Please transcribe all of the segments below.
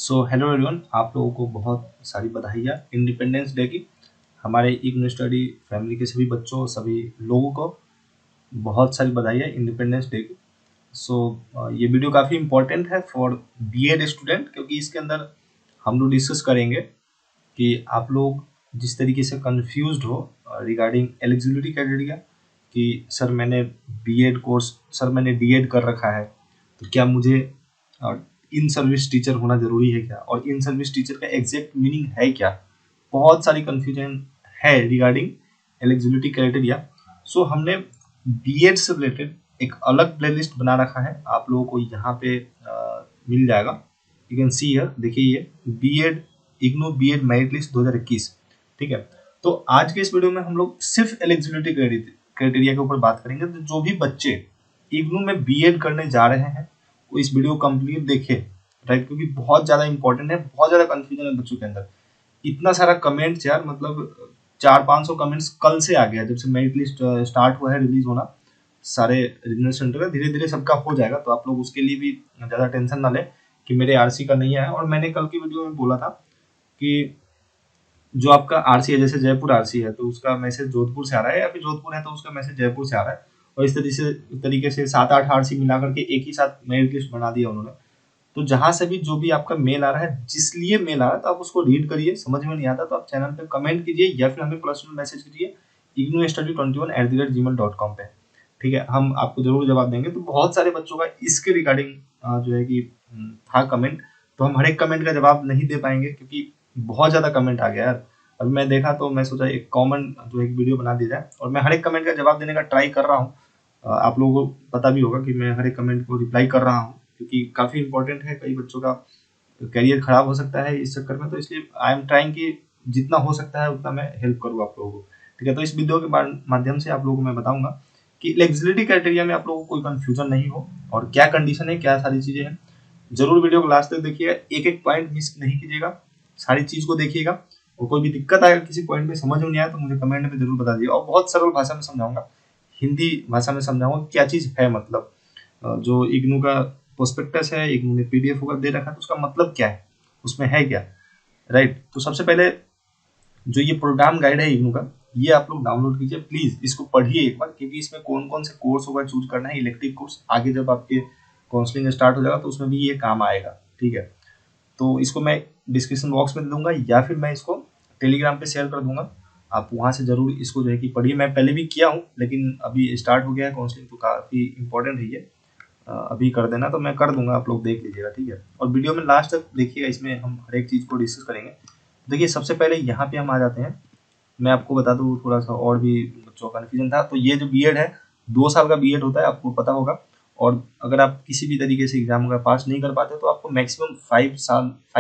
So hello everyone, आप लोगों को बहुत सारी बधाइयाँ इंडिपेंडेंस डे की। हमारे इग्नू स्टडी फैमिली के सभी बच्चों, सभी लोगों को बहुत सारी बधाइयाँ इंडिपेंडेंस डे की। ये वीडियो काफ़ी इंपॉर्टेंट है फॉर बीएड स्टूडेंट, क्योंकि इसके अंदर हम लोग डिस्कस करेंगे कि आप लोग जिस तरीके से कंफ्यूज्ड हो रिगार्डिंग एलिजिबिलिटी क्राइटेरिया कि सर मैंने बीएड कोर्स, सर मैंने डीएड कर रखा है, तो क्या मुझे इन सर्विस टीचर होना जरूरी है क्या, और इन सर्विस टीचर का एग्जैक्ट मीनिंग है क्या। बहुत सारी कंफ्यूजन है रिगार्डिंग एलिजिबिलिटी क्राइटेरिया। हमने बीएड से रिलेटेड एक अलग प्लेलिस्ट बना रखा है, आप लोगों को यहाँ पे मिल जाएगा। यू कैन सी हियर, देखिए ये BEd IGNOU BEd merit list 2021, ठीक है। तो आज के इस वीडियो में हम लोग सिर्फ एलिजिबिलिटी क्राइटेरिया के ऊपर बात करेंगे। तो जो भी बच्चे इग्नू में बीएड करने जा रहे हैं वो इस वीडियो को कंप्लीट देखें, राइट, क्योंकि बहुत ज़्यादा इंपॉर्टेंट है, बहुत ज़्यादा कंफ्यूजन है बच्चों के अंदर। इतना सारा कमेंट्स यार, मतलब 400-500 कमेंट्स कल से आ गया, जब से मेरिट लिस्ट स्टार्ट हुआ है रिलीज होना सारे रीजनल सेंटर का। धीरे धीरे सबका हो जाएगा, तो आप लोग उसके लिए भी ज़्यादा टेंशन ना लें कि मेरे आरसी का नहीं आया। और मैंने कल की वीडियो में बोला था कि जो आपका आरसी है, जैसे जयपुर आरसी है तो उसका मैसेज जोधपुर से आ रहा है, या फिर जोधपुर है तो उसका मैसेज जयपुर से आ रहा है, और इस तरीके से 7-8 आरसी मिला करके एक ही साथ मेरिट लिस्ट बना दिया उन्होंने। तो जहां से भी जो भी आपका मेल आ रहा है, जिस लिए मेल आ रहा है, तो आप उसको रीड करिए। समझ में नहीं आता तो आप चैनल पे कमेंट कीजिए या फिर हमें पर्सनल मैसेज कीजिए ignustudy21@gmail.com पे, ठीक है। हम आपको जरूर जवाब देंगे। तो बहुत सारे बच्चों का इसके रिगार्डिंग जो है कि था कमेंट, तो हम हर एक कमेंट का जवाब नहीं दे पाएंगे क्योंकि बहुत ज़्यादा कमेंट आ गया यार। अब मैं देखा तो मैं सोचा एक कॉमन जो एक वीडियो बना दी जाए, और मैं हर एक कमेंट का जवाब देने का ट्राई कर रहा हूँ। आप लोगों को पता भी होगा कि मैं हर एक कमेंट को रिप्लाई कर रहा हूँ, क्योंकि काफ़ी इंपॉर्टेंट है। कई बच्चों का करियर खराब हो सकता है इस चक्कर में, तो इसलिए आई एम ट्राइंग कि जितना हो सकता है उतना मैं हेल्प करूँ आप लोगों को, ठीक है। तो इस वीडियो के माध्यम से आप लोगों को मैं बताऊंगा कि एलिजिबिलिटी क्राइटेरिया में आप लोगों को कोई कंफ्यूजन नहीं हो, और क्या कंडीशन है, क्या सारी चीज़ें हैं। जरूर वीडियो को लास्ट तक देखिएगा, एक एक पॉइंट मिस नहीं कीजिएगा, सारी चीज़ को देखिएगा। और कोई भी दिक्कत आएगा, किसी पॉइंट में समझ में नहीं आया, तो मुझे कमेंट में जरूर बता दीजिए। और बहुत सरल भाषा में समझाऊंगा, हिंदी भाषा में समझाऊंगा क्या चीज़ है, मतलब जो इग्नू का प्रोस्पेक्टस है, इग्नू ने पीडीएफ होकर दे रखा है, तो उसका मतलब क्या है, उसमें है क्या, राइट। तो सबसे पहले जो ये प्रोग्राम गाइड है इग्नू का, ये आप लोग डाउनलोड कीजिए, प्लीज इसको पढ़िए एक बार, क्योंकि इसमें कौन कौन से कोर्स होगा चूज करना है, इलेक्टिव कोर्स। आगे जब आपके काउंसलिंग स्टार्ट हो जाएगा तो उसमें भी ये काम आएगा, ठीक है। तो इसको मैं डिस्क्रिप्शन बॉक्स में दे दूंगा, या फिर मैं इसको टेलीग्राम पे शेयर कर दूंगा। आप वहाँ से जरूर इसको जो है कि पढ़िए। मैं पहले भी किया हूँ, लेकिन अभी स्टार्ट हो गया है काउंसलिंग, तो काफ़ी इंपॉर्टेंट है ये। अभी कर देना, तो मैं कर दूंगा, आप लोग देख लीजिएगा, ठीक है। और वीडियो में लास्ट तक देखिएगा, इसमें हम हर एक चीज़ को डिस्कस करेंगे। देखिए सबसे पहले यहाँ पे हम आ जाते हैं। मैं आपको बता दूँ, थोड़ा सा और भी बच्चों का कन्फ्यूजन था। तो ये जो बीएड है, 2 साल का बीएड होता है, आपको पता होगा। और अगर आप किसी भी तरीके से एग्जाम अगर पास नहीं कर पाते तो आपको मैक्सिमम 5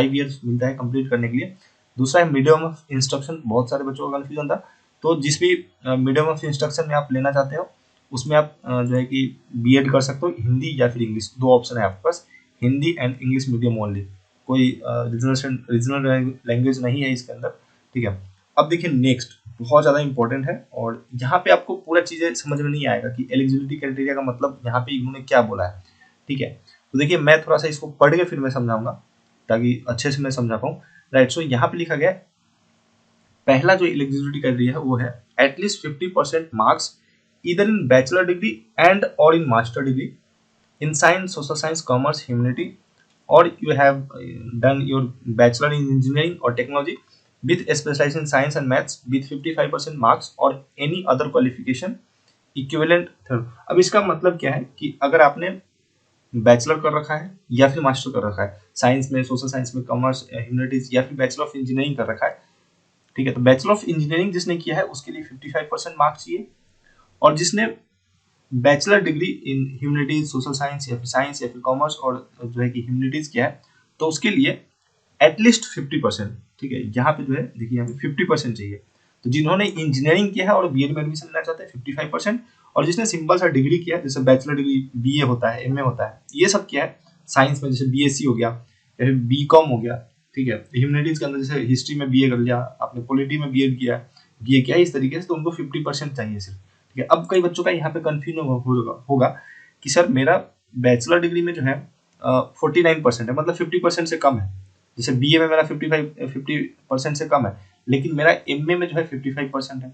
ईयर्स मिलता है कंप्लीट करने के लिए। दूसरा है मीडियम ऑफ इंस्ट्रक्शन, बहुत सारे बच्चों का कन्फ्यूजन था। तो जिस भी मीडियम ऑफ इंस्ट्रक्शन में आप लेना चाहते हो, उसमें आप जो है कि बीएड कर सकते हो, हिंदी या फिर इंग्लिश, 2 ऑप्शन है आपके पास, Hindi and English medium only. कोई रीजनल लैंग्वेज नहीं है इसके अंदर, ठीक है। अब देखिए नेक्स्ट बहुत ज़्यादा इंपॉर्टेंट है, और यहाँ पे आपको पूरा चीज़ें समझ में नहीं आएगा कि एलिजिबिलिटी क्राइटेरिया का मतलब यहाँ पे इन्होंने क्या बोला है, ठीक है। तो देखिए मैं थोड़ा सा इसको पढ़ के फिर मैं समझाऊंगा, ताकि अच्छे से मैं समझा पाऊँ, राइट। सो यहाँ पे लिखा गया है, पहला जो एलिजिबिलिटी क्राइटेरिया है वो है एटलीस्ट 50% मार्क्स इधर इन बैचलर डिग्री एंड और in master degree in science, social science, commerce, humanity, or you have done your bachelor in engineering or technology with specialization in science and maths with 55% marks or any other qualification equivalent third। अब इसका मतलब क्या है कि अगर आपने bachelor कर रखा है या फिर मास्टर कर रखा है, साइंस में, सोशल साइंस में, कॉमर्स, ह्यूमैनिटीज, या फिर बैचलर ऑफ इंजीनियरिंग कर रखा है, ठीक है। तो बैचलर ऑफ इंजीनियरिंग जिसने किया है उसके लिए 55% मार्क्स चाहिए, और जिसने bachelor degree in humanities, social science, या फिर साइंस, या फिर कॉमर्स, और जो है कि ह्यूमैनिटीज किया है, तो उसके लिए एटलीस्ट 50%, ठीक है। यहाँ पे जो है देखिए यहाँ पे 50% चाहिए। तो जिन्होंने इंजीनियरिंग किया है और बीएड में एडमिशन लेना चाहते हैं 55%, और जिसने सिंपल सा डिग्री किया है, जैसे बैचलर डिग्री बीए होता है, एमए होता है, ये सब किया है साइंस में, जैसे बीएससी हो गया या फिर बीकॉम हो गया, ठीक है। ह्यूमैनिटीज के अंदर जैसे हिस्ट्री में बीए कर लिया आपने, पॉलिटी में बीएड किया, बीए किया, इस तरीके से, तो उनको 50% चाहिए सिर्फ, ठीक है। अब कई बच्चों का यहाँ पे कंफ्यूजन होगा कि सर मेरा बैचलर डिग्री में जो है 49% है, मतलब 50% से कम है, जैसे बीए में मेरा 50% से कम है, लेकिन मेरा एमए में जो है 55% है,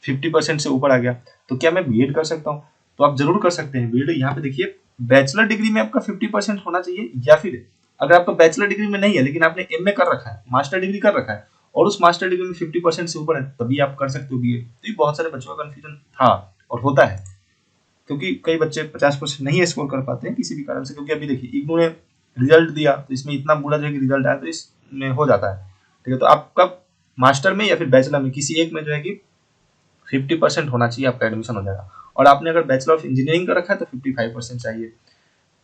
50% से ऊपर आ गया, तो क्या मैं बीएड कर सकता हूँ? तो आप जरूर कर सकते हैं बीएड। यहाँ पे देखिए बैचलर डिग्री में आपका 50% होना चाहिए, या फिर अगर आपका बैचलर डिग्री में नहीं है लेकिन आपने एमए कर रखा है, मास्टर डिग्री कर रखा है, और उस मास्टर डिग्री में 50% से ऊपर है, तभी आप कर सकते हो बीएड। तो ये बहुत सारे बच्चों का कंफ्यूजन था और होता है, क्योंकि कई बच्चे 50% नहीं स्कोर कर पाते हैं किसी भी कारण से। क्योंकि अभी देखिए इग्नू ने रिजल्ट दिया तो इसमें इतना बुरा जो है कि रिजल्ट आया, तो इसमें हो जाता है, ठीक है। तो आपका मास्टर में या फिर बैचलर में किसी एक में जो है कि 50% होना चाहिए, आपका एडमिशन हो जाएगा। और आपने अगर बैचलर ऑफ इंजीनियरिंग का रखा है तो 55% चाहिए,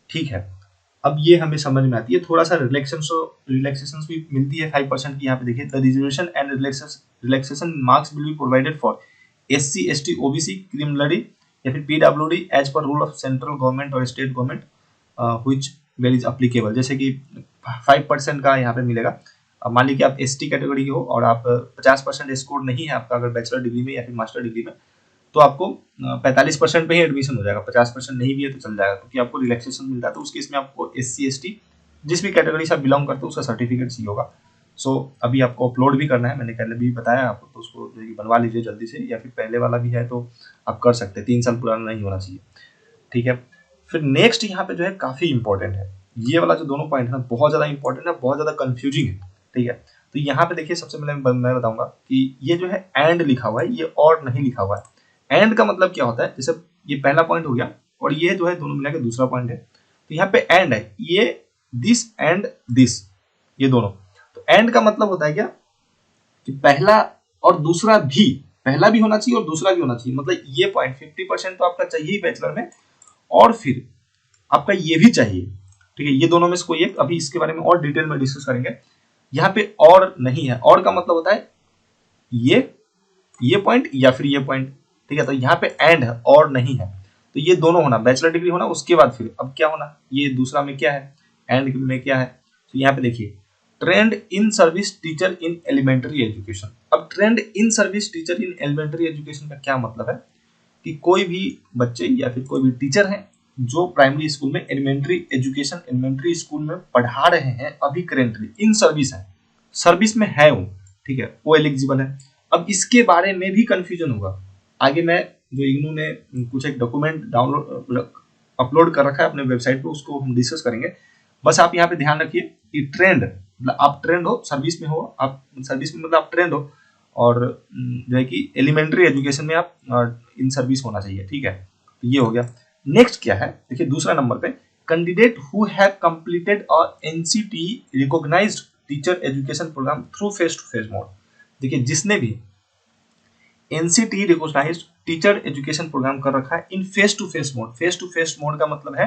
ठीक है। अब ये हमें समझ में आती है, थोड़ा सा रिलैक्सेशन भी मिलती है 5% की। यहाँ पे देखिए the reservation and relaxation marks will be provided for SC ST OBC क्रिमिनली या फिर PWD as per rule of central government और state government which well is applicable. जैसे कि 5% का यहाँ पे मिलेगा। अब मान लीजिए आप ST कैटेगरी के हो और आप 50% स्कोर नहीं है आपका अगर बैचलर डिग्री में या फिर मास्टर डिग्री में, तो आपको 45% पे ही एडमिशन हो जाएगा। 50% नहीं भी है तो चल जाएगा, क्योंकि आपको रिलैक्सेशन मिलता है। तो उस केस में आपको SC ST जिस भी कैटेगरी से आप बिलोंग करते हो उसका सर्टिफिकेट चाहिए होगा। सो अभी आपको अपलोड भी करना है, मैंने पहले भी बताया आपको, तो उसको बनवा लीजिए जल्दी से, या फिर पहले वाला भी है तो आप कर सकते हैं, 3 साल पुराना नहीं होना चाहिए, ठीक है। फिर नेक्स्ट यहाँ पे जो है काफी इंपॉर्टेंट है, ये वाला जो दोनों पॉइंट है ना बहुत ज्यादा इंपॉर्टेंट है, बहुत ज्यादा कंफ्यूजिंग है, ठीक है। तो यहाँ पे देखिए सबसे पहले मैं बताऊंगा कि ये जो है एंड लिखा हुआ है, ये और नहीं लिखा हुआ है। एंड का मतलब क्या होता है, जैसे ये पहला पॉइंट हो गया और ये जो है दोनों मिला के दूसरा पॉइंट है, तो यहाँ पे एंड है, ये दिस एंड दिस, ये दोनों। तो एंड का मतलब होता है क्या कि पहला और दूसरा भी, पहला भी होना चाहिए और दूसरा भी होना चाहिए। मतलब ये पॉइंट 50% तो आपका चाहिए ही बैचलर में, और फिर आपका ये भी चाहिए, ठीक है। ये दोनों में से कोई एक, अभी इसके बारे में और डिटेल में डिस्कस करेंगे। यहाँ पे और नहीं है, और का मतलब होता है ये पॉइंट या फिर ये पॉइंट, ठीक है। तो यहाँ पे एंड है और नहीं है, तो ये दोनों होना, बैचलर डिग्री होना, उसके बाद फिर अब क्या होना, ये दूसरा में क्या है, एंड में क्या है। तो यहाँ पे देखिए trained in service teacher in elementary education. अब trained in service teacher in elementary education का क्या मतलब है कि कोई भी बच्चे या फिर कोई भी टीचर है जो प्राइमरी स्कूल में एलिमेंट्री स्कूल में पढ़ा रहे हैं, अभी करेंटली इन सर्विस है, सर्विस में है वो, ठीक है, वो एलिजिबल है। अब इसके बारे में भी कंफ्यूजन होगा, आगे मैं जो इग्नू ने कुछ एक डॉक्यूमेंट डाउनलोड अपलोड कर रखा है अपने वेबसाइट पे, उसको हम डिस्कस करेंगे। बस आप यहाँ पे ध्यान रखिए कि ट्रेंड, मतलब आप ट्रेंड हो, सर्विस में हो, आप सर्विस में मतलब आप ट्रेंड हो, और जो है कि एलिमेंट्री एजुकेशन में आप इन सर्विस होना चाहिए, ठीक है। तो ये हो गया। नेक्स्ट क्या है, देखिए दूसरा नंबर पे candidate who have completed a NCT recognised teacher education programme through face to face mode. देखिए जिसने भी NCT recognised teacher education programme कर रखा है in face to face mode, face to face mode का मतलब है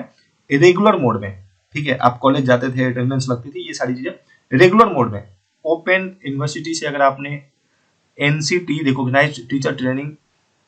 रेगुलर मोड में, ठीक है। आप कॉलेज जाते थे, अटेंडेंस लगती थी, ये सारी चीजें रेगुलर मोड में। ओपन यूनिवर्सिटी से अगर आपने NCT recognised teacher training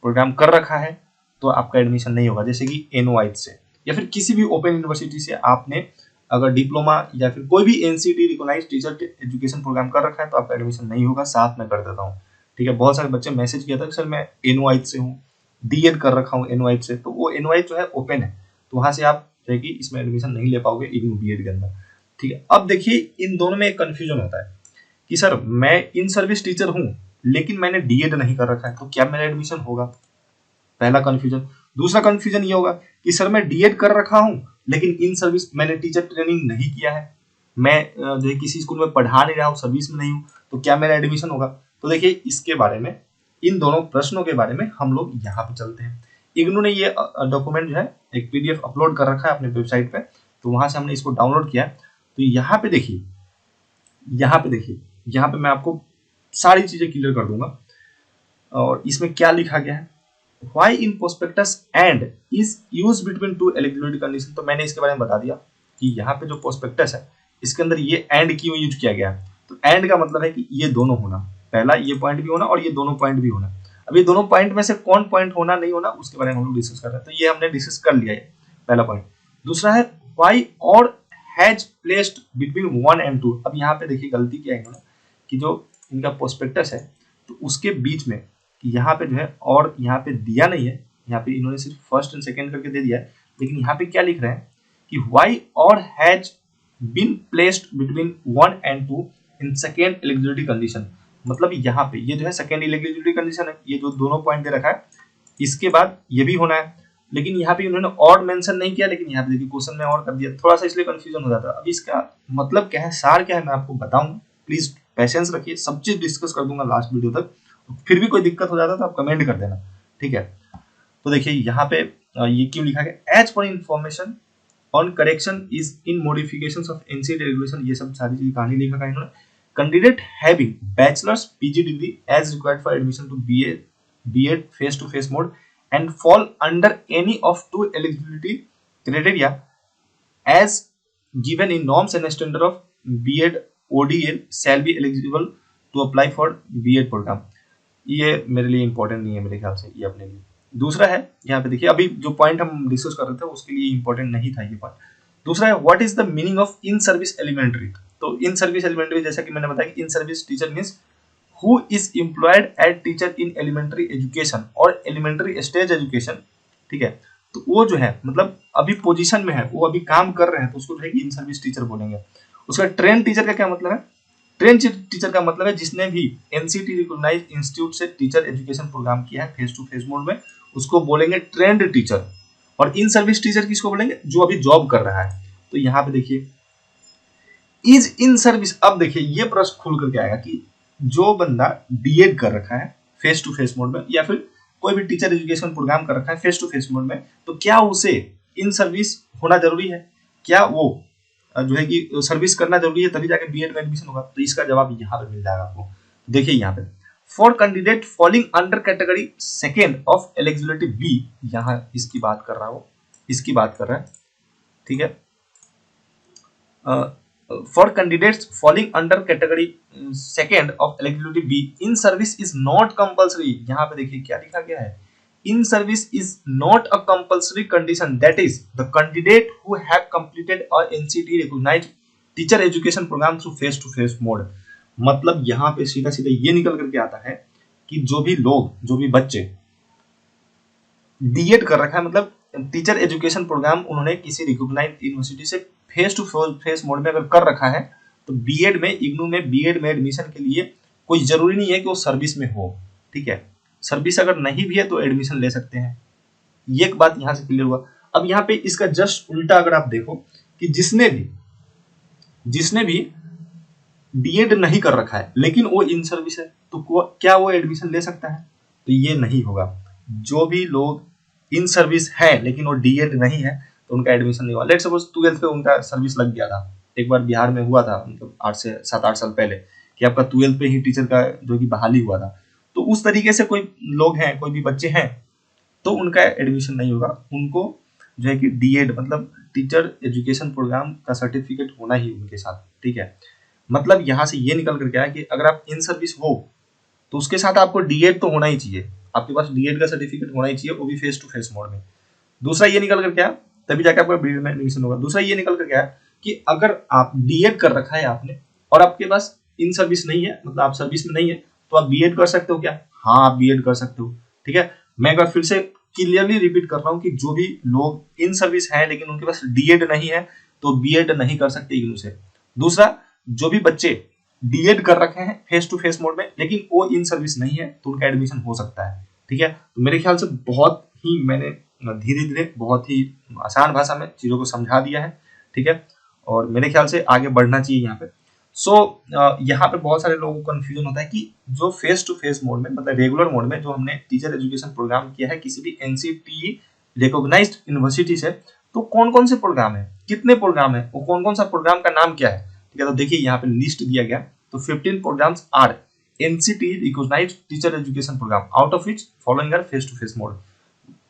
programme कर रखा है तो आपका एडमिशन नहीं होगा। जैसे कि NOIT से या फिर किसी भी ओपन यूनिवर्सिटी से आपने अगर डिप्लोमा या फिर कोई भी NCT recognised teacher education programme कर रखा है तो आपका एडमिशन नहीं होगा। साथ में कर देता हूँ, ठीक है। बहुत सारे बच्चे मैसेज किया था कि सर मैं NOIT से हूँ, DED कर रखा हूँ NOIT से, तो वो NOIT जो है ओपन है, तो वहां से आप जो है कि इसमें एडमिशन नहीं ले पाओगे इग्नू BED के अंदर, ठीक है। अब देखिए इन दोनों में एक कंफ्यूजन होता है कि सर मैं इन सर्विस टीचर हूँ लेकिन मैंने DED नहीं कर रखा है, तो क्या मेरा एडमिशन होगा, पहला कंफ्यूजन। दूसरा कंफ्यूजन ये होगा कि सर मैं DED कर रखा हूं लेकिन इन सर्विस मैंने टीचर ट्रेनिंग नहीं किया है, मैं जो है किसी स्कूल में पढ़ा नहीं रहा हूं, सर्विस में नहीं हूं, तो क्या मेरा एडमिशन होगा। तो देखिए इसके बारे में, इन दोनों प्रश्नों के बारे में हम लोग यहाँ पे चलते हैं। इग्नू ने ये डॉक्यूमेंट जो है एक PDF अपलोड कर रखा है अपने वेबसाइट पे, तो वहां से हमने इसको डाउनलोड किया। तो यहाँ पे देखिए, यहाँ पे मैं आपको सारी चीजें क्लियर कर दूंगा। और इसमें क्या लिखा गया है, Why in prospectus and is used between two eligibility condition। तो मैंने इसके बारे में बता दिया कि यहाँ पे जो प्रोस्पेक्टस है इसके अंदर ये एंड क्यों यूज किया गया है। तो एंड का मतलब है कि ये दोनों होना, पहला ये पॉइंट भी होना और ये दोनों पॉइंट भी होना। अब ये दोनों पॉइंट में से कौन पॉइंट होना नहीं होना उसके बारे में हम लोग डिस्कस कर रहे हैं, तो ये हमने डिस्कस कर लिया है पहला पॉइंट। दूसरा है why और हैज प्लेस्ड बिटवीन 1 and 2। अब यहाँ पे देखिए गलती क्या है इन्होंने कि जो इनका प्रोस्पेक्टस है तो उसके बीच में यहाँ पे जो है और यहाँ पे दिया नहीं है, यहाँ पे इन्होंने सिर्फ फर्स्ट एंड सेकंड करके दे दिया है, लेकिन यहाँ पे क्या लिख रहे हैं कि वाई और has been placed between 1 and 2 in second eligibility condition. मतलब यहाँ पे ये जो है सेकेंड एलिजिबिलिटी कंडीशन है, ये जो दोनों पॉइंट दे रखा है, इसके बाद ये भी होना है, लेकिन यहाँ पे उन्होंने और मेंशन नहीं किया, लेकिन यहाँ पे देखिए क्वेश्चन में और कर दिया, थोड़ा सा इसलिए कंफ्यूजन हो जाता है। अभी इसका मतलब क्या है, सार क्या है, मैं आपको बताऊंगा, प्लीज पेशेंस रखिए, सब चीज डिस्कस कर दूंगा लास्ट वीडियो तक। फिर भी कोई दिक्कत हो जाता है तो आप कमेंट कर देना, ठीक है। तो देखिए यहाँ पे ये क्यों लिखा गया, as per information on correction is in modifications of NCERT regulation, ये सब सारी चीज कहानी लिखा है इन्होंने। Candidate having bachelor's PG degree as required for admission to BEd face to face mode and fall under any of two eligibility criteria as given in norms and standard of B.Ed ODL shall be eligible to apply for B.Ed program। ये मेरे लिए important नहीं है मेरे ख्याल से, ये अपने लिए। दूसरा है यहाँ पे देखिए, अभी जो पॉइंट हम डिस्कस कर रहे थे उसके लिए इंपॉर्टेंट नहीं था ये पॉइंट। दूसरा है what is the meaning of in service elementary. तो इन सर्विस एलिमेंट्री जैसा कि मैंने बताया कि in service teacher means who is employed as teacher in elementary education और elementary stage education, ठीक है। तो वो जो है मतलब अभी पोजीशन में है, वो अभी काम कर रहे हैं, तो उसको जो है इन सर्विस टीचर बोलेंगे। उसका ट्रेन टीचर का क्या मतलब है, ट्रेन टीचर का मतलब है जिसने भी एनसीटी रिकॉग्नाइज्ड इंस्टीट्यूट से टीचर एजुकेशन प्रोग्राम किया है फेस टू फेस मोड में, उसको बोलेंगे ट्रेंड टीचर। और इन सर्विस टीचर किसको बोलेंगे, जो अभी जॉब कर रहा है। तो यहाँ पे देखिए इज इन सर्विस, अब देखिए ये प्रश्न खुल करके आएगा कि जो बंदा बीएड कर रखा है फेस टू फेस मोड में, या फिर कोई भी टीचर एजुकेशन प्रोग्राम कर रखा है फेस टू फेस मोड में, तो क्या उसे इन सर्विस होना जरूरी है, क्या वो जो है कि सर्विस करना जरूरी है तभी जाके बीएड में एडमिशन होगा। तो इसका जवाब यहाँ पे मिल जाएगा आपको। देखिए यहाँ पे for candidate falling under category second of eligibility B, यहाँ इसकी बात कर रहा हो, इसकी बात कर रहा है, ठीक है। For candidates falling under category second of eligibility B, in service is not compulsory। यहाँ पे देखिए क्या लिखा गया है, in service is not a compulsory condition, that is the candidate who have completed a NCT recognized teacher education program through face to face mode। मतलब यहाँ पे सीधा सीधा ये निकल करके आता है कि जो भी लोग, जो भी बच्चे बीएड कर रखा है, मतलब टीचर एजुकेशन प्रोग्राम उन्होंने किसी रिकॉग्नाइज्ड यूनिवर्सिटी से फेस टू फेस मोड में अगर कर रखा है, तो बीएड में इग्नू में बीएड में एडमिशन के लिए कोई जरूरी नहीं है कि वो सर्विस में हो, ठीक है। सर्विस अगर नहीं भी है तो एडमिशन ले सकते हैं, ये एक बात यहाँ से क्लियर हुआ। अब यहाँ पे इसका जस्ट उल्टा अगर आप देखो कि जिसने भी बीएड नहीं कर रखा है लेकिन वो इन सर्विस है, तो क्या वो एडमिशन ले सकता है, तो ये नहीं होगा। जो भी लोग इन सर्विस है लेकिन वो डीएड नहीं है तो उनका एडमिशन नहीं हुआ। लेट सपोज 12th पे उनका सर्विस लग गया था, एक बार बिहार में हुआ था, मतलब 7-8 साल पहले, कि आपका 12th पे ही टीचर का जो कि बहाली हुआ था। तो उस तरीके से कोई लोग हैं, कोई भी बच्चे हैं, तो उनका एडमिशन नहीं होगा। उनको जो है कि डीएड मतलब टीचर एजुकेशन प्रोग्राम का सर्टिफिकेट होना ही उनके साथ, ठीक है। मतलब यहाँ से ये निकल करके आया कि अगर आप इन सर्विस हो तो उसके साथ आपको डीएड तो होना ही चाहिए, आपके पास डीएड का सर्टिफिकेट होना ही चाहिए, वो भी फेस टू फेस मोड में। दूसरा ये निकल कर क्या, तभी जाके आपका बीएड में एडमिशन होगा। दूसरा ये निकल कर क्या कि अगर आप डीएड कर रखा है आपने और आपके पास इन सर्विस नहीं है, मतलब आप सर्विस में नहीं है, तो आप बीएड कर सकते हो क्या, हाँ आप बीएड कर सकते हो, ठीक है। मैं एक बार फिर से क्लियरली रिपीट कर रहा हूँ कि जो भी लोग इन सर्विस है लेकिन उनके पास डीएड नहीं है तो बीएड नहीं कर सकते इग्नू से। दूसरा, जो भी बच्चे डीएड कर रखे हैं फेस टू फेस मोड में लेकिन वो इन सर्विस नहीं है तो उनका एडमिशन हो सकता है, ठीक है। तो मेरे ख्याल से बहुत ही मैंने धीरे धीरे बहुत ही आसान भाषा में चीजों को समझा दिया है, ठीक है। और मेरे ख्याल से आगे बढ़ना चाहिए यहाँ पे। यहाँ पे बहुत सारे लोगों को कंफ्यूजन होता है कि जो फेस टू फेस मोड में मतलब रेगुलर मोड में जो हमने टीचर एजुकेशन प्रोग्राम किया है किसी भी एनसीटी रिकॉग्नाइज्ड यूनिवर्सिटी से, तो कौन कौन से प्रोग्राम है, कितने प्रोग्राम है, वो कौन कौन सा प्रोग्राम का नाम क्या है, ठीक है। तो देखिए यहाँ पे लिस्ट दिया गया, तो 15 programmes are NCT recognised teacher education programme out of which following are face to face mode.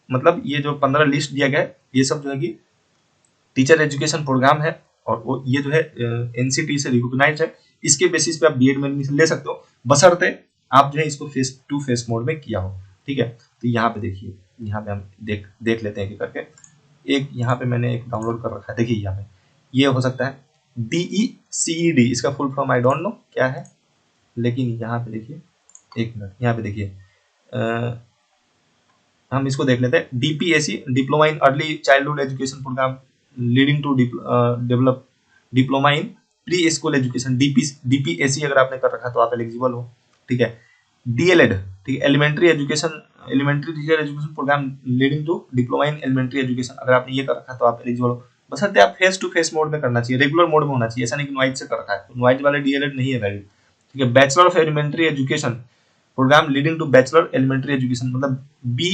मतलब ये जो 15 लिस्ट दिया गया है ये सब जो है कि टीचर एजुकेशन प्रोग्राम है और वो ये जो है एनसीटी से रिकॉग्नाइज्ड है, इसके बेसिस पे आप बीएड में एडमिशन ले सकते हो, बशर्ते आप जो है इसको फेस टू फेस मोड में किया हो, ठीक है। तो यहाँ पे देखिए, यहाँ पे हम देख लेते हैं कि करके एक यहाँ पे मैंने एक डाउनलोड कर रखा है, देखिए यहाँ पे ये हो सकता है DECED, इसका full form I don't know क्या है, लेकिन यहाँ पे देखिए एक मिनट, यहाँ पे देखिए हम इसको देख लेते हैं। DPSC diploma in early childhood education programme leading to develop diploma in preschool education, DPSC अगर आपने कर रखा है तो आप एलिजिबल हो, ठीक है। डीएलएड, ठीक है, elementary education, elementary teacher education programme leading to diploma in elementary education, अगर आपने ये कर रखा है तो आप एलिजिबल हो। बशर्ते आप फेस टू फेस मोड में करना चाहिए, रेगुलर मोड में होना चाहिए, ऐसा नहीं कि नॉइज से कर रखा है, तो नॉइज वाले डीएलएड नहीं है वैलिड, ठीक है। Bachelor of elementary education programme leading to bachelor elementary education, मतलब बी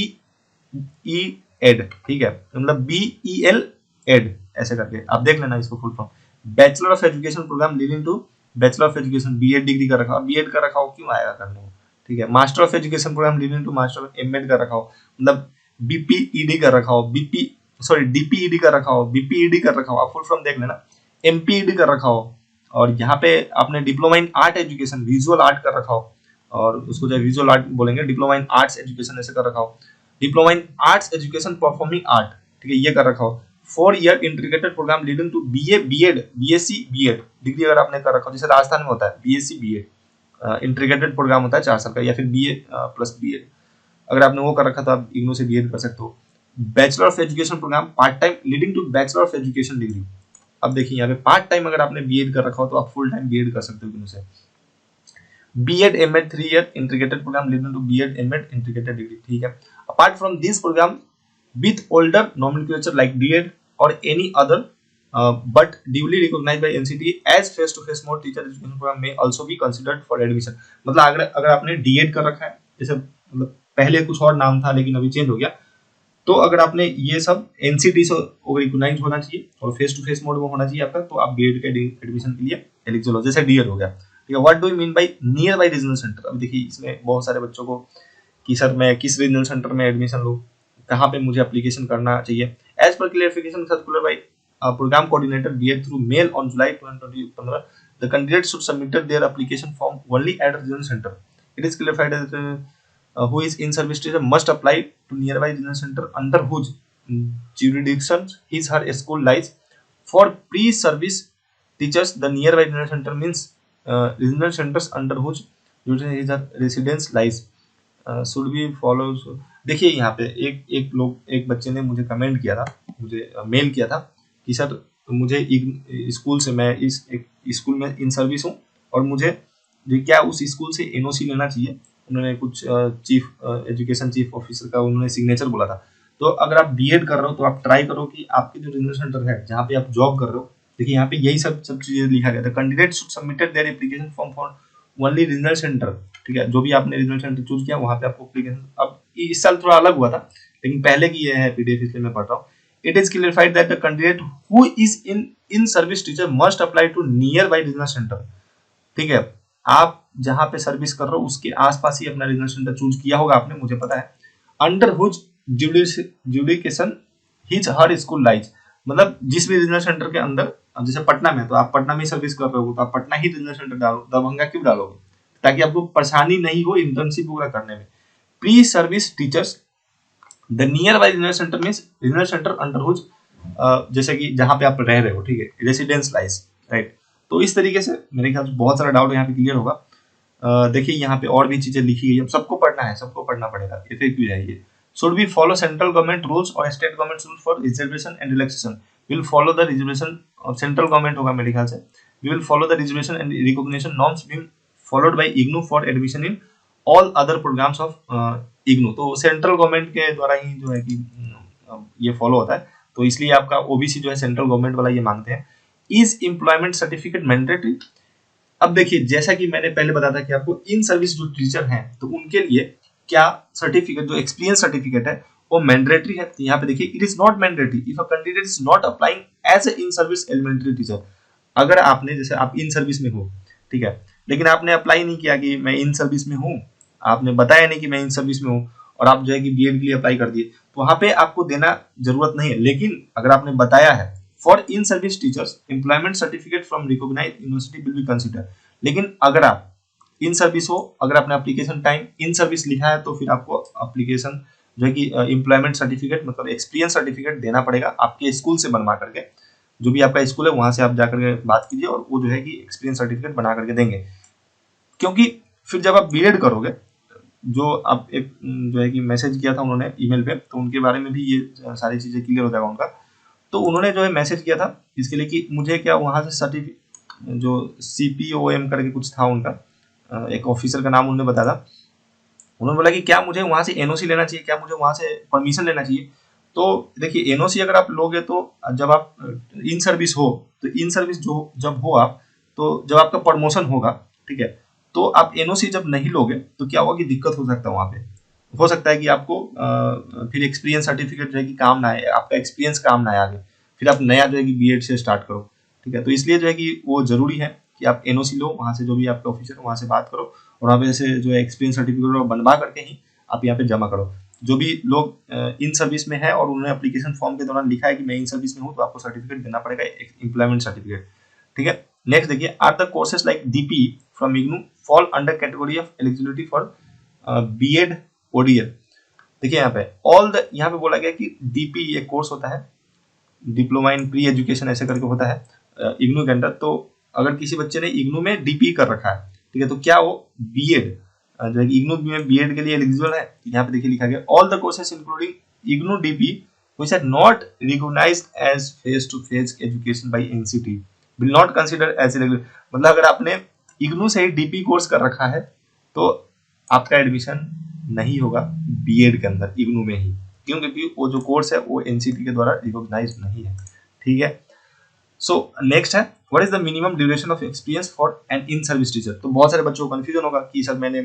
ई एड, ठीक है, मतलब BEL एड ऐसे करके आप देख लेना इसको full form. Bachelor of education programme leading to bachelor of education, BEd degree का रखा हो, बीएड का रखा हो क्यों आएगा करने में, ठीक है। Master of education programme leading to master of MEd का रखा हो, मतलब बीपीईडी का रखा हो, डीपीईडी का रखा हो, बीपीईडी का रखा हो, आप फुल फॉर्म देख लेना, एमपीईडी का रखा हो, और यहाँ पे आपने diploma in art education visual art का रखा हो, और उसको जो विजुअल आर्ट बोलेंगे, डिप्लोमा इन आर्ट्स एजुकेशन ऐसे कर रखा हो, diploma in arts education performing art, ठीक है, ये कर रखा हो। 4 year integrated programme leading to BA BEd BSc BEd degree अगर आपने कर रखा हो, जैसे राजस्थान में होता है बीएससी बीएड इंटीग्रेटेड प्रोग्राम होता है 4 साल का, या फिर बीए प्लस बीएड, अगर आपने वो कर रखा तो आप इग्नू से बीएड कर सकते हो। Bachelor of education programme part time leading to bachelor of education degree, अब देखिए यहाँ पे पार्ट टाइम अगर आपने बीएड कर रखा हो तो आप फुल टाइम बीएड कर सकते हो इग्नू से। BEd MEd 3 year integrated programme leading to BEd MEd integrated degree, ठीक है। Apart from this programme with older nomenclature like DED or any other but duly recognized by NCTE as face-to-face mode teacher education program may also be considered for admission। मतलब अगर आपने DED कर रखा है, जैसे मतलब पहले कुछ और नाम था लेकिन अभी चेंज हो गया, तो अगर आपने ये सब NCTE से रिकॉग्नाइज होना चाहिए और फेस टू फेस मोड में होना चाहिए आपका, तो आप बीएड के एडमिशन के लिए एलिजिबल हो, जैसे DED हो गया, ठीक है। What do you mean by near by regional centre, अब देखिए इसमें बहुत सारे बच्चों को कि सर मैं किस रीजनल सेंटर में एडमिशन लूँ, कहाँ पे मुझे एप्लीकेशन करना चाहिए। As per clarification circular by programme coordinator BEd through mail on July 2015, the candidate should submitted their application form only at regional centre. It is clarified who is in service teacher must apply to nearby regional center under whose jurisdiction his her school lies. For pre-service teachers, the nearby regional center means regional centers under whose jurisdiction his her residence lies. Should we follow? देखिए यहाँ पे एक बच्चे ने मुझे comment किया था, मुझे मेल किया था कि सर मुझे स्कूल से, मैं इस स्कूल में इन सर्विस हूँ और मुझे क्या उस स्कूल से एनओसी लेना चाहिए। उन्होंने कुछ चीफ एजुकेशन चीफ ऑफिसर का उन्होंने सिग्नेचर बोला था। तो अगर आप बीएड कर रहे हो तो आप ट्राई करो कि आपके जो रीजनल सेंटर है जहाँ पे आप जॉब कर रहे हो, देखिए यहाँ पे यही सब चीजें लिखा गया था। Candidate should submitted their application form for only regional centre, ठीक है, जो भी आपने रीजनल सेंटर चूज किया वहाँ पे आपको एप्लीकेशन, अब इस साल थोड़ा अलग हुआ था लेकिन पहले की ये है पीडीएफ, इसलिए मैं पढ़ रहा हूँ। It is clarified that the candidate who is in service teacher must apply to nearby regional centre, ठीक है। आप जहां पे सर्विस कर रहे हो उसके आसपास ही अपना रीजनल सेंटर चूज किया होगा आपने, मुझे पता है। Under whose jurisdiction his her school lies, मतलब जिस भी रीजनल सेंटर के अंदर, अब जैसे पटना में तो आप पटना में सर्विस कर रहे हो तो आप पटना ही रीजनल सेंटर डालो, दरभंगा क्यों डालोगे, ताकि आपको परेशानी नहीं हो इंटर्नशिप पूरा करने में। Pre service teachers the nearby regional centre means regional centre under whose, जैसे कि जहां पे आप रह रहे हो, ठीक है, रेसिडेंस लाइज, राइट। तो इस तरीके से मेरे ख्याल से बहुत सारा डाउट यहाँ पे क्लियर होगा। देखिए यहाँ पे और भी चीजें लिखी गई है, सबको पढ़ना है, सबको पढ़ना पड़ेगा, FAQ है ये। Should we follow central government rules और state government rules for reservation and relaxation, will follow the reservation of central government होगा मेरे ख्याल से, we will follow the reservation and recognition norms being followed by IGNOU for admission in all other programmes of IGNOU. तो central government के द्वारा ही जो है कि ये फॉलो होता है, तो इसलिए आपका ओबीसी जो है सेंट्रल गवर्नमेंट वाला ये मांगते हैं। इज एम्प्लॉयमेंट सर्टिफिकेट मैंडेटरी, अब देखिए जैसा कि मैंने पहले बताया था कि आपको इन सर्विस जो टीचर हैं तो उनके लिए क्या सर्टिफिकेट, जो एक्सपीरियंस सर्टिफिकेट है वो मैंडेटरी है। तो यहाँ पे देखिए it is not mandatory if a candidate is not applying as in service elementary teacher. अगर आपने, जैसे आप इन सर्विस में हो, ठीक है, लेकिन आपने अप्लाई नहीं किया कि मैं इन सर्विस में हूँ, आपने बताया नहीं कि मैं इन सर्विस में हूँ, और आप जो है कि बीएड के लिए अप्लाई कर दिए, तो वहां पे आपको देना जरूरत नहीं है। लेकिन अगर आपने बताया है for in service teachers employment certificate from recognised university will be consider, लेकिन अगर आप इन सर्विस हो, अगर आपने एप्लीकेशन टाइम इन सर्विस लिखा है तो फिर आपको एप्लीकेशन जो है कि एम्प्लॉयमेंट सर्टिफिकेट मतलब एक्सपीरियंस सर्टिफिकेट देना पड़ेगा आपके स्कूल से बनवा करके, जो भी आपका स्कूल है वहां से आप जाकर के बात कीजिए और वो जो है कि एक्सपीरियंस सर्टिफिकेट बना करके देंगे। क्योंकि फिर जब आप बीएड करोगे, जो आप एक जो है कि मैसेज किया था उन्होंने ईमेल पे, तो उनके बारे में भी ये सारी चीजें क्लियर हो जाएगा उनका। तो उन्होंने जो है मैसेज किया था इसके लिए कि मुझे क्या वहाँ से सर्टिफिकेट, जो CPOM करके कुछ था उनका, एक ऑफिसर का नाम उन्होंने बताया था। उन्होंने बोला कि क्या मुझे वहाँ से NOC लेना चाहिए, क्या मुझे वहाँ से परमिशन लेना चाहिए। तो देखिए NOC अगर आप लोगे तो जब आप इन सर्विस हो, तो इन सर्विस जो जब हो आप, तो जब आपका प्रमोशन होगा, ठीक है, तो आप NOC जब नहीं लोगे तो क्या होगा कि दिक्कत हो सकता है। वहाँ पे हो सकता है कि आपको फिर एक्सपीरियंस सर्टिफिकेट जो है कि काम ना आए, आपका एक्सपीरियंस काम ना आए आगे, फिर आप नया जो है कि B.Ed से स्टार्ट करो, ठीक है। तो इसलिए जो है कि वो जरूरी है कि आप NOC लो, वहाँ से जो भी आपका ऑफिसर है वहाँ से बात करो, और वहाँ पे से जो है एक्सपीरियंस सर्टिफिकेट बनवा करके ही आप यहाँ पे जमा करो। जो भी लोग इन सर्विस में है और उन्होंने एप्लीकेशन फॉर्म के दौरान लिखा है कि मैं इन सर्विस में हूँ, तो आपको सर्टिफिकेट देना पड़ेगा, एम्प्लॉयमेंट सर्टिफिकेट, ठीक है। नेक्स्ट देखिए, are the courses like DP from IGNOU fall under category of eligibility for B.Ed ODL। देखिए यहाँ पे यहाँ पे बोला गया कि DP ये कोर्स होता है, डिप्लोमा इन प्री एजुकेशन ऐसे करके होता है IGNOU के अंदर। तो अगर किसी बच्चे ने IGNOU में DP कर रखा है, ठीक है, तो क्या वो B.Ed जो है IGNOU में B.Ed के लिए एलिजिबल है। यहाँ पे देखिए लिखा गया all the courses including IGNOU DP which are not recognized as face to face education by NCT will not consider as illegal। मतलब अगर आपने IGNOU से ही DP कोर्स कर रखा है तो आपका एडमिशन नहीं होगा B.Ed के अंदर IGNOU में ही, क्यों, क्योंकि वो जो कोर्स है वो NCT के द्वारा रिकॉग्नाइज नहीं है, ठीक है। सो नेक्स्ट है, what is the minimum duration of experience for an in service teacher. तो बहुत सारे बच्चों को कंफ्यूजन होगा कि सर मैंने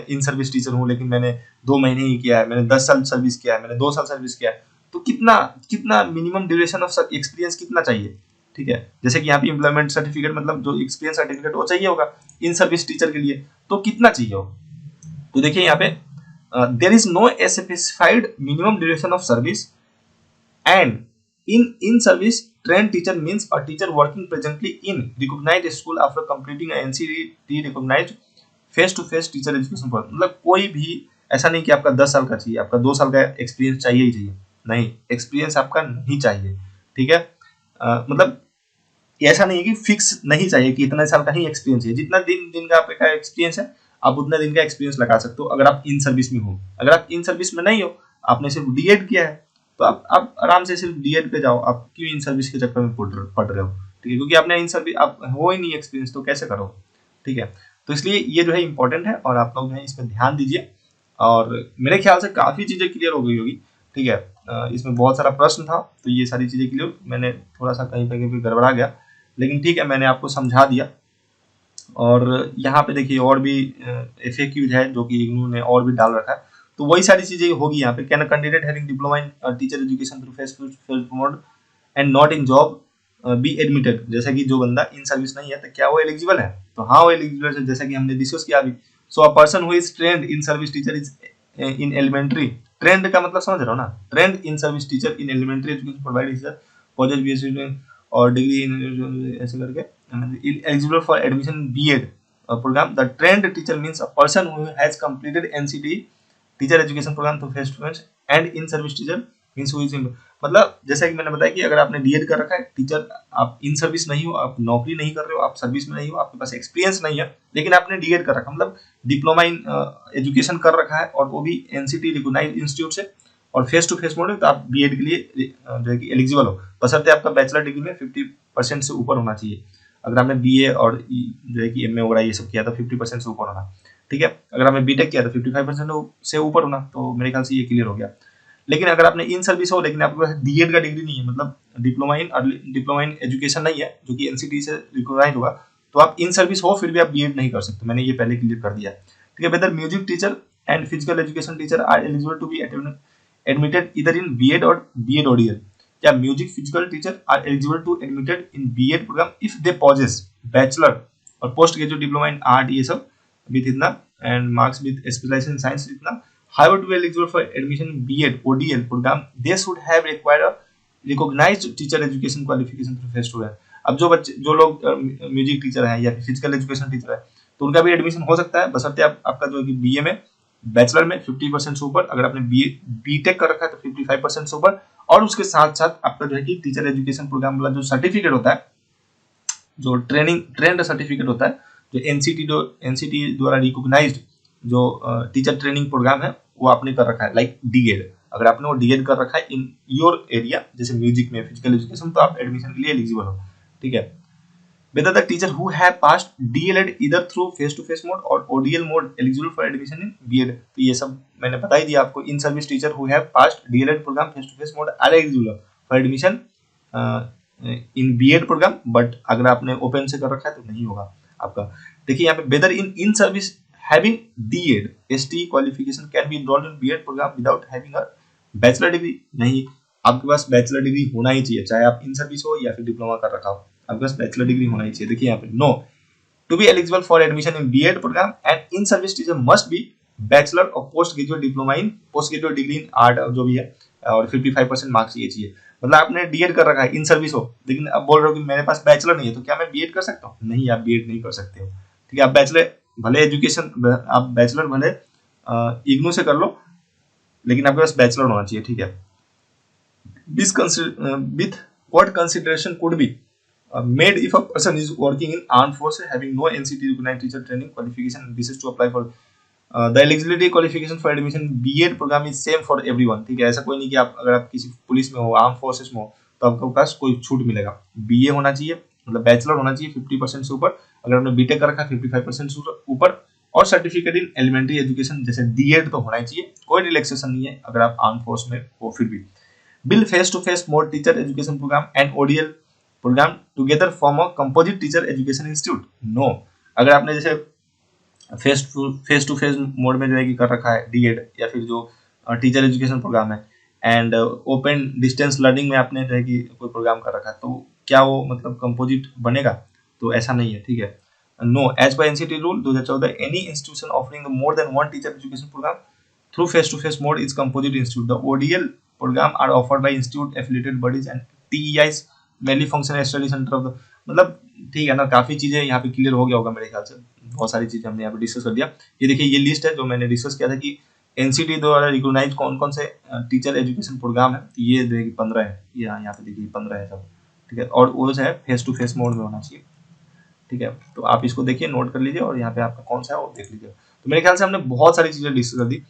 इन सर्विस टीचर हूँ, लेकिन मैंने 2 महीने ही किया है, मैंने 10 साल सर्विस किया है, मैंने 2 साल सर्विस किया है, तो कितना मिनिमम ड्यूरेशन ऑफ एक्सपीरियंस कितना चाहिए, ठीक है। जैसे कि यहाँ पे एम्प्लॉयमेंट सर्टिफिकेट, मतलब जो एक्सपीरियंस सर्टिफिकेट वो चाहिए होगा इन सर्विस टीचर के लिए, तो कितना चाहिए होगा। तो देखिए यहाँ पे there is no specified minimum duration of service and in service trained teacher means a teacher working presently in recognized school after completing a NCT recognized face to face teacher education program। मतलब कोई भी ऐसा नहीं कि आपका 10 साल का चाहिए, आपका 2 साल का एक्सपीरियंस चाहिए ही चाहिए, नहीं, एक्सपीरियंस आपका नहीं चाहिए, ठीक है। मतलब ऐसा नहीं है कि फिक्स नहीं चाहिए कि इतना साल का ही एक्सपीरियंस है, जितना दिन का आपका एक्सपीरियंस है आप उतना दिन का एक्सपीरियंस लगा सकते हो अगर आप इन सर्विस में हो। अगर आप इन सर्विस में नहीं हो, आपने सिर्फ D.Ed किया है, तो आप आराम से सिर्फ D.Ed पे जाओ, आप क्यों इन सर्विस के चक्कर में पड़ रहे हो, ठीक है, क्योंकि आपने इन सर्विस आप हो ही नहीं एक्सपीरियंस, तो कैसे करो, ठीक है। तो इसलिए ये जो है इंपॉर्टेंट है और आप लोग जो है इस पर ध्यान दीजिए। और मेरे ख्याल से काफी चीजें क्लियर हो गई होगी, ठीक है। इसमें बहुत सारा प्रश्न था, तो ये सारी चीजें क्लियर, मैंने थोड़ा सा कहीं पे गड़बड़ा गया, लेकिन ठीक है, मैंने आपको समझा दिया। और यहाँ पे देखिए और भी FAQ है जो कि IGNOU ने और भी डाल रखा है, तो वही सारी चीजें होगी यहाँ पे। Can a candidate having diploma in teacher education through face to face mode and not in job be admitted. जैसा कि जो बंदा इन सर्विस नहीं है तो क्या वो एलिजिबल है, तो हाँ वो एलिजिबल है, जैसा कि हमने डिस्कस किया अभी। So a person who is trained in service teacher is in elementary, trained का मतलब समझ रहे हो ना, trained in service teacher in elementary education provide positive BSc और डिग्री इन ऐसे करके eligible for admission in B.Ed program. The trained teacher means a person who has completed NCT teacher education program through face to face, and in service teacher means who is in, मतलब जैसा कि मैंने बताया कि अगर आपने D.Ed कर रखा है, टीचर आप इन सर्विस नहीं हो, आप नौकरी नहीं कर रहे हो, आप सर्विस में नहीं हो, आपके पास एक्सपीरियंस नहीं है, लेकिन आपने D.Ed कर रखा, मतलब डिप्लोमा इन एजुकेशन कर रखा है, और वो भी NCT रिकॉग्नाइज्ड इंस्टीट्यूट से, और फेस टू फेस मोड है, तो आप B.Ed के लिए जो है कि एलिजिबल हो, बशर्ते आपका बैचलर डिग्री में 50% से ऊपर होना चाहिए। अगर आपने BA और जो है कि MA वगैरह ये सब किया तो 50% से ऊपर होना, ठीक है। अगर आपने B.Tech किया तो 55% से ऊपर होना, तो मेरे ख्याल से ये क्लियर हो गया। लेकिन अगर आपने इन सर्विस हो लेकिन आपके पास D.Ed का डिग्री नहीं है, मतलब डिप्लोमा इन एजुकेशन नहीं है जो कि NCT से रिकॉग्नाइज होगा, तो आप इन सर्विस हो फिर भी आप B.Ed नहीं कर सकते, मैंने ये पहले क्लियर कर दिया, ठीक है। Whether music teacher and physical education teacher are eligible to be admitted either in B.Ed or B.Ed ODL। या music physical teacher are eligible to admitted in B.Ed programme if they possess bachelor और post graduate diploma in art, ये सब with इतना and marks with specialisation in science इतना। However to be eligible for admission in B.Ed ODL programme they should have required a recognised teacher education qualification through face to. अब जो लोग music teacher हैं या physical education teacher है, तो उनका भी एडमिशन हो सकता है, बशर्ते आपका जो है BA में बैचलर में 50% से ऊपर, अगर आपने B.Tech कर रखा है तो 55% से ऊपर, और उसके साथ साथ आपका जो है कि टीचर एजुकेशन प्रोग्राम वाला जो सर्टिफिकेट होता है, जो ट्रेंड सर्टिफिकेट होता है, जो NCT द्वारा रिकॉग्नाइज्ड जो टीचर ट्रेनिंग प्रोग्राम है, वो आपने कर रखा है लाइक D.Ed, अगर आपने वो डीएड कर रखा है इन योर एरिया, जैसे म्यूजिक में, फिजिकल एजुकेशन, तो आप एडमिशन के लिए एलिजिबल हो, ठीक है। Whether the teacher who have passed DLED either through face-to-face mode or ODL mode eligible for admission in B.Ed. तो ये सब मैंने बता ही दिया आपको। In service teacher who have passed DLED program face-to-face mode are eligible for admission in B.Ed program, but अगर आपने open से कर रखा है तो नहीं होगा आपका। देखिए यहाँ पे whether in service having D.Ed ST qualification can be enrolled in B.Ed program without having a bachelor degree। नहीं, आपके पास बैचलर डिग्री होना ही चाहिए, चाहे आप इन सर्विस हो या फिर डिप्लोमा कर रखा हो, आपके पास बैचलर डिग्री होना ही चाहिए। देखिए यहाँ पे no, to be eligible for admission in BEd programme and in service teacher must be bachelor और post graduate diploma in post graduate degree in art जो भी है, और 55% मार्क्स ये चाहिए। मतलब आपने डीएड कर रखा है इन सर्विस हो, लेकिन अब बोल रहे हो कि मेरे पास बैचलर नहीं है, तो क्या मैं बीएड कर सकता हूँ? नहीं, आप बीएड नहीं कर सकते हो, ठीक है। आप बैचलर भले एजुकेशन, आप बैचलर भले इग्नू से कर लो, लेकिन आपके पास बैचलर होना चाहिए, ठीक है। With what consideration could be made if a person is working in armed forces having no NCT recognized teacher training qualification and wishes to apply for the eligibility qualification for admission B.Ed program is same for everyone, ठीक है। ऐसा कोई नहीं कि आप अगर आप किसी पुलिस में हो, आर्म फोर्सेस में हो, तो आपके पास कोई छूट मिलेगा। बीए होना चाहिए, मतलब बैचलर होना चाहिए 50% से ऊपर, अगर आपने बीटेक कर रखा 55% से ऊपर, और सर्टिफिकेट इन एलिमेंट्री एजुकेशन जैसे डीएड तो होना ही चाहिए। कोई रिलैक्सेशन नहीं है अगर आप आर्म फोर्स में हो फिर भी। Build face-to-face mode teacher education program and ODL program together form a composite teacher education institute। No, अगर आपने जैसे फेस टू फेस मोड में जो है कि कर रखा है डीएड या फिर जो टीचर एजुकेशन प्रोग्राम है, एंड ओपन डिस्टेंस लर्निंग में आपने जो है कि कोई प्रोग्राम कर रखा है, तो क्या वो मतलब कंपोजिट बनेगा? तो ऐसा नहीं है, ठीक है। No, as per NCT rule 2014 any institution offering more than one teacher education programme through face to face mode is composite institute. The ODL program are offered by institute affiliated bodies and TEIs mainly function as study center of the, मतलब ठीक है ना, काफी चीजें यहाँ पे clear हो गया होगा मेरे ख्याल से। बहुत सारी चीजें हमने यहाँ पे डिस्कस कर दिया। ये देखिए, ये लिस्ट है जो मैंने डिस्कस किया था कि एनसीटी द्वारा रिकॉग्नाइज कौन कौन से टीचर एजुकेशन प्रोग्राम है। ये देखिए 15 है, यहाँ पे देखिए 15 है सब, ठीक है। और वो जो है फेस टू फेस मोड में होना चाहिए, ठीक है। तो आप इसको देखिए, नोट कर लीजिए, और यहाँ पे आपका कौन सा है वो देख लीजिए। तो मेरे ख्याल से हमने बहुत सारी चीजें डिस्कस कर दी,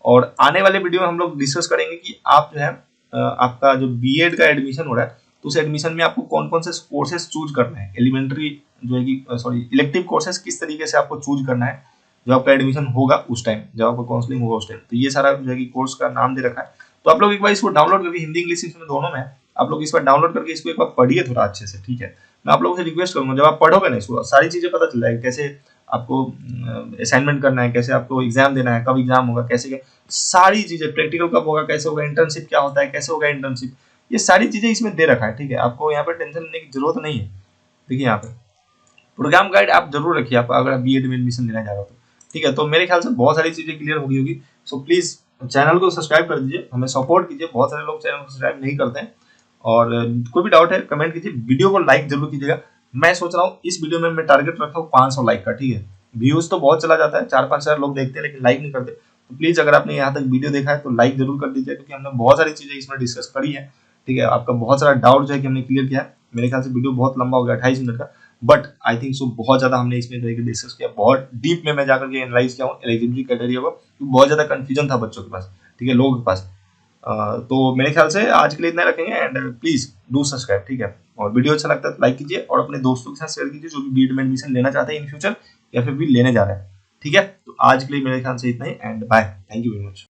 और आने वाले वीडियो में हम लोग डिस्कस करेंगे कि आप जो है आपका जो बीएड का एडमिशन हो रहा है, तो उस एडमिशन में आपको कौन कौन से कोर्सेज चूज करना है, एलिमेंट्री जो है कि इलेक्टिव कोर्सेज किस तरीके से आपको चूज करना है जो आपका एडमिशन होगा उस टाइम, जब आपका काउंसलिंग होगा उस टाइम। तो ये सारा जो है कि कोर्स का नाम दे रखा है। तो आप लोग एक बार इसको डाउनलोड करके, हिंदी इंग्लिश इसमें दोनों में आप लोग इस बार डाउनलोड करके इसको एक बार पढ़िए थोड़ा अच्छे से, ठीक है। मैं आप लोगों से रिक्वेस्ट करूंगा, जब आप पढ़ोगे ना इसको, सारी चीजें पता चल जाएगी, कैसे आपको असाइनमेंट करना है, कैसे आपको एग्जाम देना है, कब एग्जाम होगा, कैसे सारी चीजें, प्रैक्टिकल कब होगा, कैसे होगा, इंटर्नशिप क्या होता है, कैसे होगा इंटर्नशिप, ये सारी चीजें इसमें दे रखा है, ठीक है। आपको यहाँ पे टेंशन लेने की जरूरत नहीं है। देखिए यहाँ पे प्रोग्राम गाइड आप जरूर रखिए, आप अगर बीएड में एडमिशन लेना चाह रहे हो तो, ठीक है। तो मेरे ख्याल से बहुत सारी चीजें क्लियर हो गई होगी। सो प्लीज चैनल को सब्सक्राइब कर दीजिए, हमें सपोर्ट कीजिए। बहुत सारे लोग चैनल को सब्सक्राइब नहीं करते हैं, और कोई भी डाउट है कमेंट कीजिए, वीडियो को लाइक जरूर कीजिएगा। मैं सोच रहा हूँ इस वीडियो में मैं टारगेट रखा हूँ 500 लाइक का, ठीक है। व्यूज तो बहुत चला जाता है, 4-5 हजार लोग देखते हैं लेकिन लाइक नहीं करते। तो प्लीज अगर आपने यहाँ तक वीडियो देखा है तो लाइक जरूर कर दीजिए, क्योंकि हमने बहुत सारी चीजें इसमें डिस्कस करी है, ठीक है। आपका बहुत सारा डाउट जो है कि हमने क्लियर किया है। मेरे ख्याल से वीडियो बहुत लंबा हो गया, 28 मिनट का, बट आई थिंक सो बहुत ज्यादा हमने इसमें डिस्कस किया, बहुत डीप में मैं जाकर के एनालाइज किया हूँ एलिजिबिलिटी क्राइटेरिया को, बहुत ज्यादा कंफ्यूजन था बच्चों के पास, ठीक है, लोगों के पास। तो मेरे ख्याल से आज के लिए इतना रखेंगे, एंड प्लीज डू सब्सक्राइब, ठीक है। और वीडियो अच्छा लगता है तो लाइक कीजिए, और अपने दोस्तों के साथ शेयर कीजिए जो भी बीएड में एडमिशन लेना चाहते हैं इन फ्यूचर, या फिर भी लेने जा रहे हैं, ठीक है। तो आज के लिए मेरे ख्याल से इतना ही, and bye, thank you very much.